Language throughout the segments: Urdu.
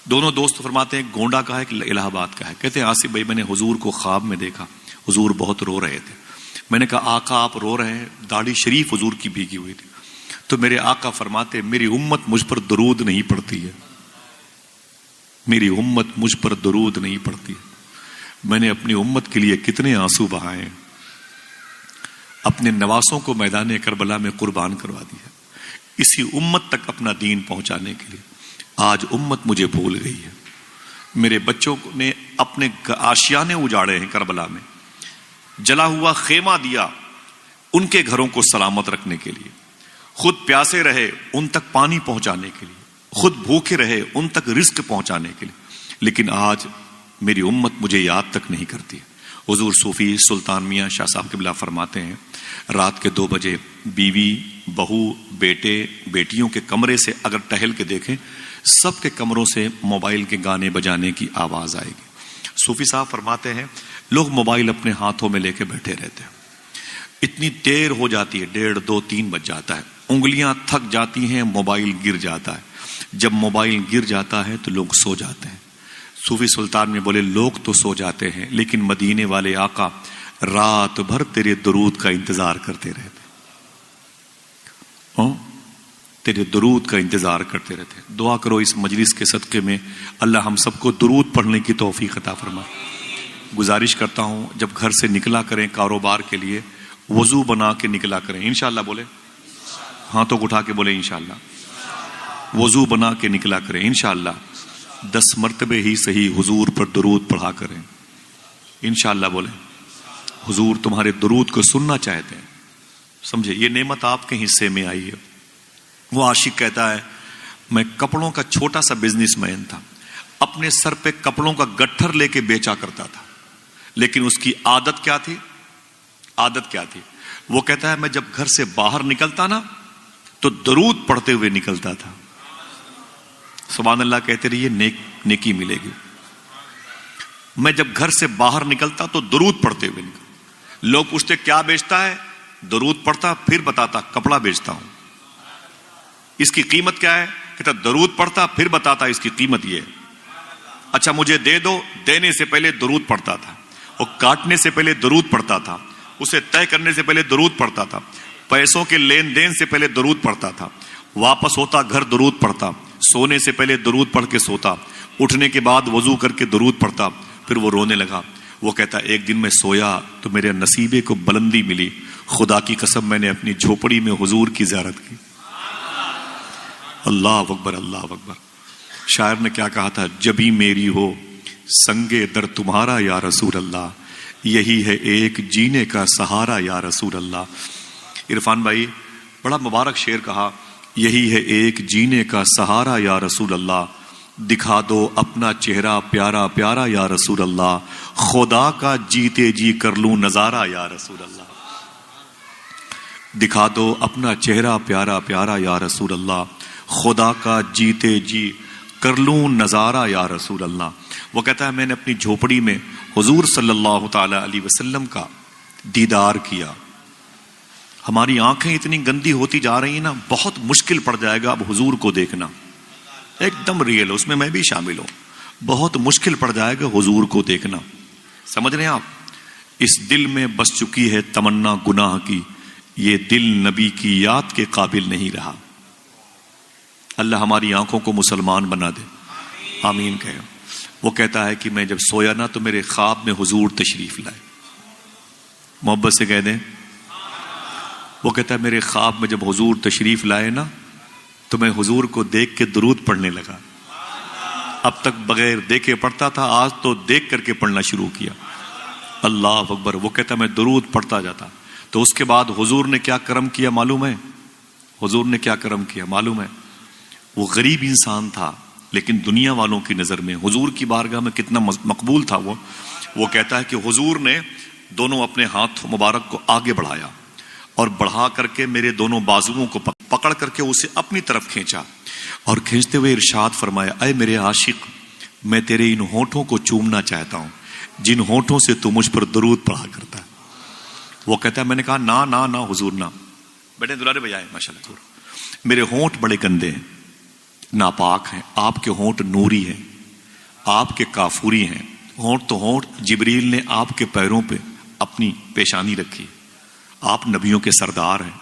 دونوں دوست فرماتے ہیں گونڈا کا ہے کہ الہ آباد کا ہے؟ کہتے ہیں آصف بھائی میں نے حضور کو خواب میں دیکھا، حضور بہت رو رہے تھے۔ میں نے کہا آقا آپ رو رہے ہیں؟ داڑھی شریف حضور کی بھیگی ہوئی تھی۔ تو میرے آقا فرماتے میری امت مجھ پر درود نہیں پڑتی ہے، میری امت مجھ پر درود نہیں پڑتی ہے۔ میں نے اپنی امت کے لیے کتنے آنسو بہائے ہیں، اپنے نواسوں کو میدان کربلا میں قربان کروا دیا اسی امت تک اپنا دین پہنچانے کے لیے۔ آج امت مجھے بھول گئی ہے۔ میرے بچوں نے اپنے آشیانے اجاڑے ہیں، کربلا میں جلا ہوا خیمہ دیا ان کے گھروں کو سلامت رکھنے کے لیے، خود پیاسے رہے ان تک پانی پہنچانے کے لیے، خود بھوکے رہے ان تک رزق پہنچانے کے لیے، لیکن آج میری امت مجھے یاد تک نہیں کرتی۔ حضور صوفی سلطان میاں شاہ صاحب قبلہ فرماتے ہیں رات کے 2 بجے بیوی، بہو، بیٹے، بیٹیوں کے کمرے سے اگر ٹہل کے دیکھیں، سب کے کمروں سے موبائل کے گانے بجانے کی آواز آئے گی۔ صوفی صاحب فرماتے ہیں لوگ موبائل اپنے ہاتھوں میں لے کے بیٹھے رہتے ہیں، اتنی دیر ہو جاتی ہے، 1:30، 2، 3 بج جاتا ہے، انگلیاں تھک جاتی ہیں، موبائل گر جاتا ہے۔ جب موبائل گر جاتا ہے تو لوگ سو جاتے ہیں۔ صوفی سلطان میں بولے لوگ تو سو جاتے ہیں لیکن مدینے والے آقا رات بھر تیرے درود کا انتظار کرتے رہتے، تیرے درود کا انتظار کرتے رہتے۔ دعا کرو اس مجلس کے صدقے میں اللہ ہم سب کو درود پڑھنے کی توفیق عطا فرمائے۔ گزارش کرتا ہوں جب گھر سے نکلا کریں کاروبار کے لیے وضو بنا کے نکلا کریں، انشاءاللہ بولے، ہاتھوں کو اٹھا کے بولے انشاءاللہ، وضو بنا کے نکلا کریں انشاءاللہ، 10 مرتبے ہی صحیح حضور پر درود پڑھا کریں انشاءاللہ بولے۔ حضور تمہارے درود کو سننا چاہتے ہیں، سمجھے یہ نعمت آپ کے حصے میں آئی ہے۔ وہ عاشق کہتا ہے میں کپڑوں کا چھوٹا سا بزنس مین تھا، اپنے سر پہ کپڑوں کا گٹھر لے کے بیچا کرتا تھا، لیکن اس کی عادت کیا تھی؟ عادت کیا تھی؟ وہ کہتا ہے میں جب گھر سے باہر نکلتا نا تو درود پڑھتے ہوئے نکلتا تھا۔ سبحان اللہ کہتے رہیے، نیکی ملے گی۔ میں جب گھر سے باہر نکلتا تو درود پڑھتے ہوئے نکلتا۔ لوگ پوچھتے کیا بیچتا ہے؟ درود پڑھتا، پھر بتاتا کپڑا بیچتا ہوں۔ اس کی قیمت کیا ہے؟ کہتا درود پڑھتا پھر بتاتا اس کی قیمت یہ ہے۔ اچھا مجھے دے دو، دینے سے پہلے درود پڑھتا تھا، اور کاٹنے سے پہلے درود پڑھتا تھا، اسے طے کرنے سے پہلے درود پڑھتا تھا، پیسوں کے لین دین سے پہلے درود پڑھتا تھا، واپس ہوتا گھر درود پڑھتا، سونے سے پہلے درود پڑھ کے سوتا، اٹھنے کے بعد وضو کر کے درود پڑھتا۔ پھر وہ رونے لگا، وہ کہتا ایک دن میں سویا تو میرے نصیبے کو بلندی ملی، خدا کی قسم میں نے اپنی جھوپڑی میں حضور کی زیارت کی۔ اللہ اکبر، اللہ اکبر۔ شاعر نے کیا کہا تھا؟ جبھی میری ہو سنگے در تمہارا یا رسول اللہ، یہی ہے ایک جینے کا سہارا یا رسول اللہ۔ عرفان بھائی بڑا مبارک شعر کہا، یہی ہے ایک جینے کا سہارا یا رسول اللہ، دکھا دو اپنا چہرہ پیارا پیارا یا رسول اللہ، خدا کا جیتے جی کر لوں نظارہ یا رسول اللہ، دکھا دو اپنا چہرہ پیارا پیارا یا رسول اللہ، خدا کا جیتے جی کر لوں نظارہ یا رسول اللہ۔ وہ کہتا ہے میں نے اپنی جھوپڑی میں حضور صلی اللہ تعالی علیہ وسلم کا دیدار کیا۔ ہماری آنکھیں اتنی گندی ہوتی جا رہی ہیں نا، بہت مشکل پڑ جائے گا اب حضور کو دیکھنا، ایک دم ریئل، اس میں بھی شامل ہوں، بہت مشکل پڑ جائے گا حضور کو دیکھنا۔ سمجھ رہے ہیں آپ؟ اس دل میں بس چکی ہے تمنا گناہ کی، یہ دل نبی کی یاد کے قابل نہیں رہا۔ اللہ ہماری آنکھوں کو مسلمان بنا دے، آمین کہے۔ وہ کہتا ہے کہ میں جب سویا نا تو میرے خواب میں حضور تشریف لائے، محبت سے کہہ دیں۔ وہ کہتا ہے میرے خواب میں جب حضور تشریف لائے نا تو میں حضور کو دیکھ کے درود پڑھنے لگا۔ اب تک بغیر دیکھے پڑھتا تھا، آج تو دیکھ کر کے پڑھنا شروع کیا۔ اللہ اکبر۔ وہ کہتا میں درود پڑھتا جاتا، تو اس کے بعد حضور نے کیا کرم کیا معلوم ہے؟ حضور نے کیا کرم کیا معلوم ہے؟ وہ غریب انسان تھا لیکن دنیا والوں کی نظر میں حضور کی بارگاہ میں کتنا مقبول تھا۔ وہ کہتا ہے کہ حضور نے دونوں اپنے ہاتھ مبارک کو آگے بڑھایا اور بڑھا کر کے میرے دونوں بازوؤں کو پکڑ کر کے اسے اپنی طرف کھینچا، اور کھینچتے ہوئے ارشاد فرمایا، اے میرے عاشق، میں تیرے ان ہونٹوں کو چومنا چاہتا ہوں جن ہونٹوں سے تو مجھ پر درود پڑھا کرتا ہے۔ وہ کہتا ہے میں نے کہا نا نا نا حضور نا، بیٹے دلارے بجائے ماشاءاللہ، میرے ہونٹ بڑے گندے ہیں، ناپاک ہیں، آپ کے ہونٹ نوری ہیں، آپ کے کافوری ہیں، ہونٹ تو ہونٹ جبریل نے آپ کے پیروں پہ اپنی پیشانی رکھی. آپ نبیوں کے سردار ہیں،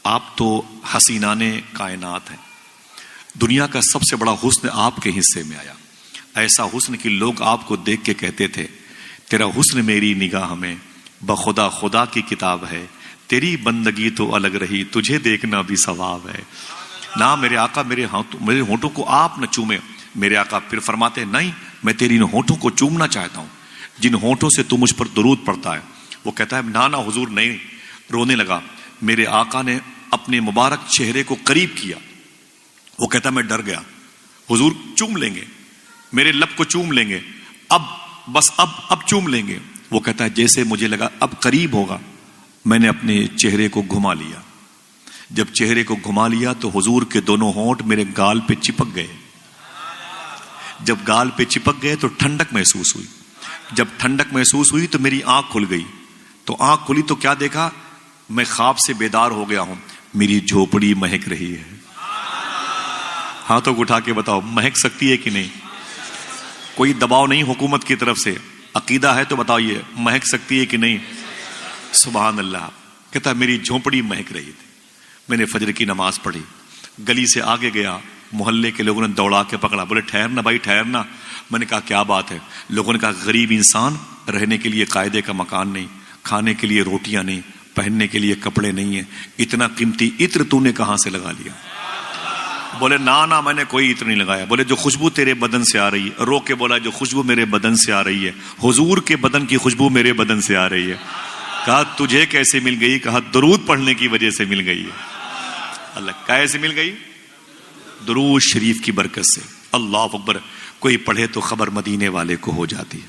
آپ تو حسینان کائنات ہیں. دنیا کا سب سے بڑا حسن آپ کے حصے میں آیا، ایسا حسن کہ لوگ آپ کو دیکھ کے کہتے تھے تیرا حسن میری نگاہ میں بخدا خدا کی کتاب ہے، تیری بندگی تو الگ رہی، تجھے دیکھنا بھی ثواب ہے. نہ میرے آقا میرے ہونٹوں کو آپ نہ چومے. میرے آقا پھر فرماتے نہیں، میں تیری ان ہونٹوں کو چومنا چاہتا ہوں جن ہونٹوں سے تو مجھ پر درود پڑتا ہے. وہ کہتا ہے نانا حضور نہیں. رونے لگا. میرے آقا نے اپنے مبارک چہرے کو قریب کیا. وہ کہتا ہے میں ڈر گیا. حضور چوم لیں گے، میرے لب کو چوم لیں گے، اب چوم لیں گے. وہ کہتا ہے جیسے مجھے لگا اب قریب ہوگا، میں نے اپنے چہرے کو گھما لیا. جب چہرے کو گھما لیا تو حضور کے دونوں ہونٹ میرے گال پہ چپک گئے. جب گال پہ چپک گئے تو ٹھنڈک محسوس ہوئی. جب ٹھنڈک محسوس ہوئی تو میری آنکھ کھل گئی. تو آنکھ کھلی تو کیا دیکھا؟ میں خواب سے بیدار ہو گیا ہوں، میری جھوپڑی مہک رہی ہے. ہاتھوں کو اٹھا کے بتاؤ مہک سکتی ہے کہ نہیں؟ کوئی دباؤ نہیں حکومت کی طرف سے، عقیدہ ہے تو بتائیے مہک سکتی ہے کہ نہیں؟ سبحان اللہ. کہتا میری جھونپڑی مہک رہی تھی. میں نے فجر کی نماز پڑھی، گلی سے آگے گیا، محلے کے لوگوں نے دوڑا کے پکڑا، بولے ٹھہرنا بھائی ٹھہرنا. میں نے کہا کیا بات ہے؟ لوگوں نے کہا غریب انسان، رہنے کے لیے قاعدے کا مکان نہیں، کھانے کے لیے روٹیاں نہیں، پہننے کے لیے کپڑے نہیں ہیں، اتنا قیمتی عطر تو نے کہاں سے لگا لیا؟ بولے نا میں نے کوئی عطر نہیں لگایا. بولے جو خوشبو تیرے بدن سے آ رہی ہے. رو کے بولا جو خوشبو میرے بدن سے آ رہی ہے، حضور کے بدن کی خوشبو میرے بدن سے آ رہی ہے. کہا تجھے کیسے مل گئی؟ کہا درود پڑھنے کی وجہ سے مل گئی ہے. اللہ کیسے مل گئی؟ درود شریف کی برکت سے. اللہ اکبر. کوئی پڑھے تو خبر مدینے والے کو ہو جاتی ہے.